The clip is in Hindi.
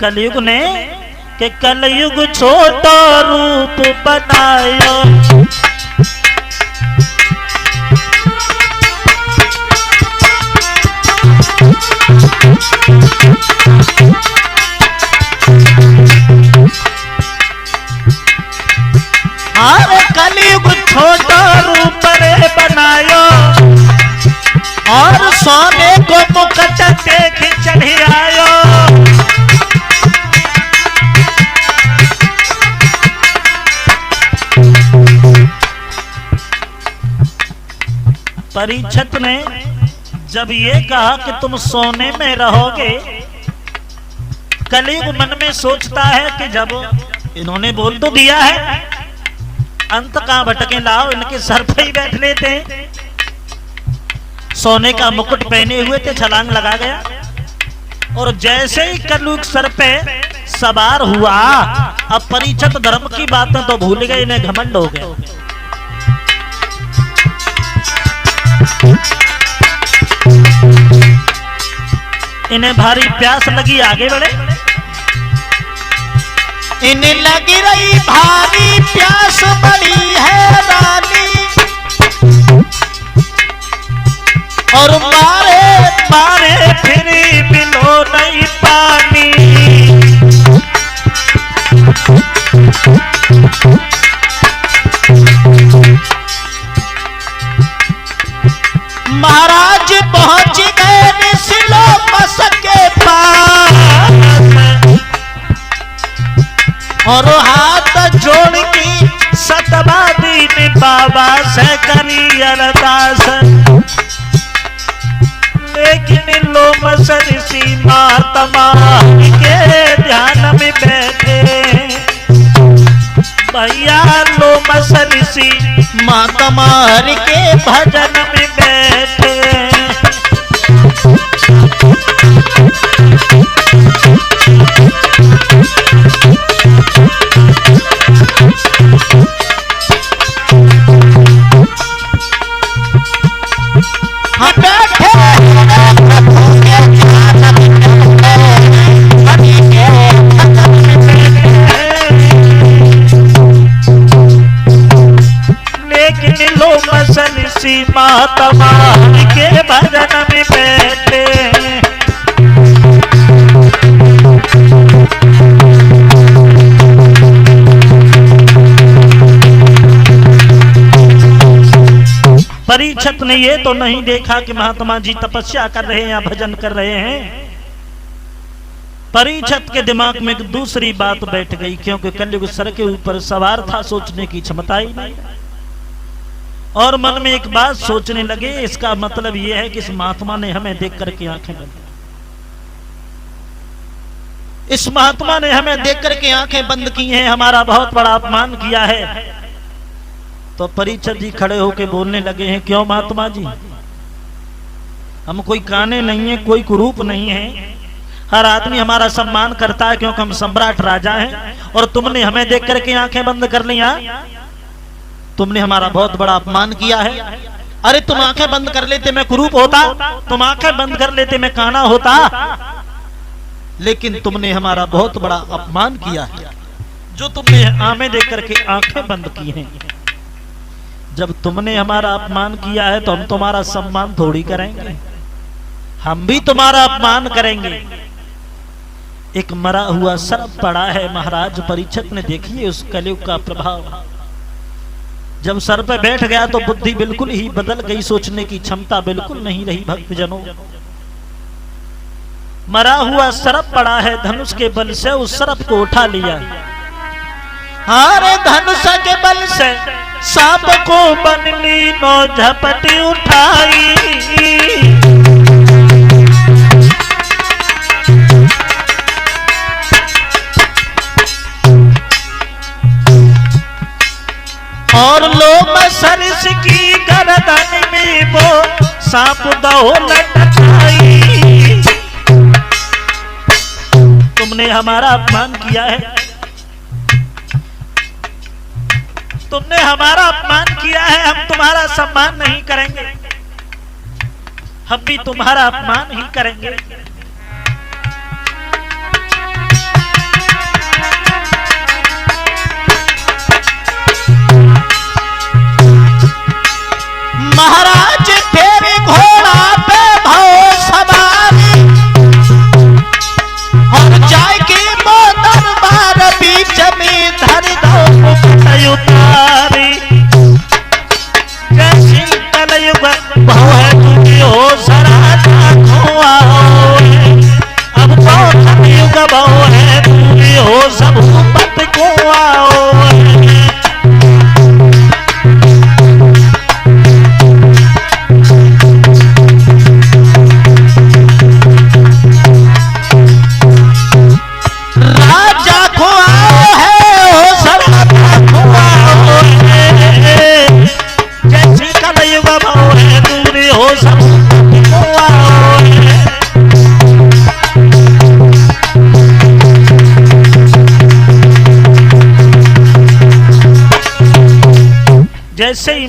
कलयुग ने कि कलयुग छोटा रूप बनायो। अरे कलयुग छोटा रूप रे बनायो और सोने को मुकुट देख चढ़ी आयो। परीक्षित ने जब ये कहा कि तुम सोने में रहोगे, कलयुग मन में सोचता है कि जब इन्होंने बोल तो दिया है, अंत कहां भटके, लाओ इनके सर पे ही बैठ लेते हैं। सोने का मुकुट पहने हुए थे, छलांग लगा गया और जैसे ही कलयुग सर पे सवार हुआ, अब परीक्षित धर्म की बातें तो भूल गए, इन्हें घमंड हो गया। इन्हें भारी प्यास लगी, आगे बढ़े। इन्हें लगी रही भारी प्यास, बड़ी है रानी और मारे मारे फिरी मिलो नहीं पानी। महाराज पहुंच गए निसिलो मसक के पास और हाथ जोड़ की सतबा दीन बाबा से करी अरदास। लेकिन लोम ऋषि महात्मा के ध्यान में बैठे, भैया लोम ऋषि महात्मा के भजन में बैठे। महात्मा के भजन में बैठे। परीक्षित ने ये तो नहीं देखा कि महात्मा जी तपस्या कर रहे हैं या भजन कर रहे हैं। परीक्षित के दिमाग में एक दूसरी बात बैठ गई, क्योंकि कलयुग सर के ऊपर सवार था, सोचने की क्षमता ही नहीं। और मन में एक बात सोचने लगे, इसका मतलब यह है कि इस महात्मा ने हमें देख करके आंखें बंद, इस महात्मा ने हमें देख करके आंखें बंद की हैं, हमारा बहुत बड़ा अपमान किया है। तो परीक्षित जी खड़े होकर बोलने लगे हैं, क्यों महात्मा जी, हम कोई काने नहीं है, कोई कुरूप नहीं है, हर आदमी हमारा सम्मान करता है क्योंकि हम सम्राट राजा हैं, और तुमने हमें देख करके आंखें बंद कर लिया, तुमने हमारा बहुत बड़ा अपमान किया है। अरे तुम आंखें बंद कर लेते मैं कुरूप होता, तुम आंखें बंद कर लेते मैं काना होता, लेकिन तुमने हमारा बहुत बड़ा अपमान किया है, जो तुमने हमें देख करके आंखें बंद की हैं। जब तुमने हमारा अपमान किया है तो हम तुम्हारा सम्मान थोड़ी करेंगे, हम भी तुम्हारा अपमान करेंगे। एक मरा हुआ सर्प पड़ा है महाराज परीक्षित ने, देखिए उस कलयुग का प्रभाव। जब सर पे बैठ गया तो बुद्धि बिल्कुल ही बदल गई, सोचने की क्षमता बिल्कुल नहीं रही। भक्तजनों, मरा हुआ सर्प पड़ा है, धनुष के बल से उस सर्प को उठा लिया। हारे धनुष के बल से सांप को बनली नो झपटी उठाई, और लोम सरिस की गर्दन में वो सांप दो लटकाई। तुमने हमारा अपमान किया है, तुमने हमारा अपमान किया है, हम तुम्हारा सम्मान नहीं करेंगे, हम भी तुम्हारा अपमान ही करेंगे। और जाए के वो दरबार बीच में धर दो मुकुट उतारी। जैसी कलयुग बहु है तुझी हो सराधा खोआ हो, अब तो कलयुग बहु है तुझी हो सब पत को आओ। राजा को आओ है हो सराधा खोआ हो, जैसी कलयुग बहु है तुझी हो सब पत को आओ। जैसे ही